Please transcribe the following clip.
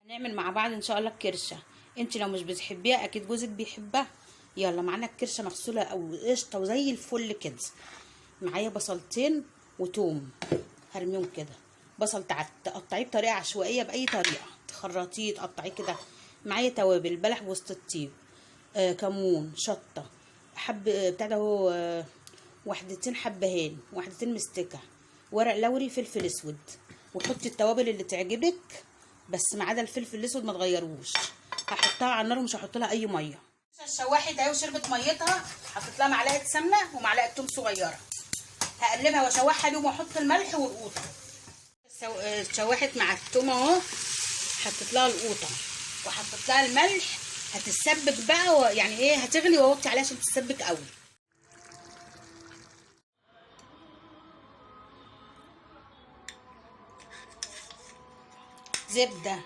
نعمل مع بعض ان شاء الله الكرشه. انت لو مش بتحبيها اكيد جوزك بيحبها. يلا معانا الكرشه مغسوله او قشطه وزي الفل كده. معايا بصلتين وتوم هرميهم كده. بصل تقطعيه بطريقه عشوائيه باي طريقه، تخرطيه تقطعيه كده. معايا توابل بلح وسط الطيب، كمون، شطه، حب بتاع ده هو، وحدتين حبهان، وحدتين مستكه، ورق لوري، فلفل اسود. وحطي التوابل اللي تعجبك، بس ما عدا الفلفل الاسود ما تغيروش. هحطها على النار ومش هحط لها اي ميه. شوحت اهي وشربت ميتها. حطيت لها معلقه سمنه ومعلقه توم صغيره. هقلبها واشوحها بيهم واحط الملح والقوطه. شوحت مع التوم اهو. حطيت لها القوطه وحطيت لها الملح. هتتسبك بقى يعني ايه، هتغلي واوطي عليها عشان تتسبك قوي. زبده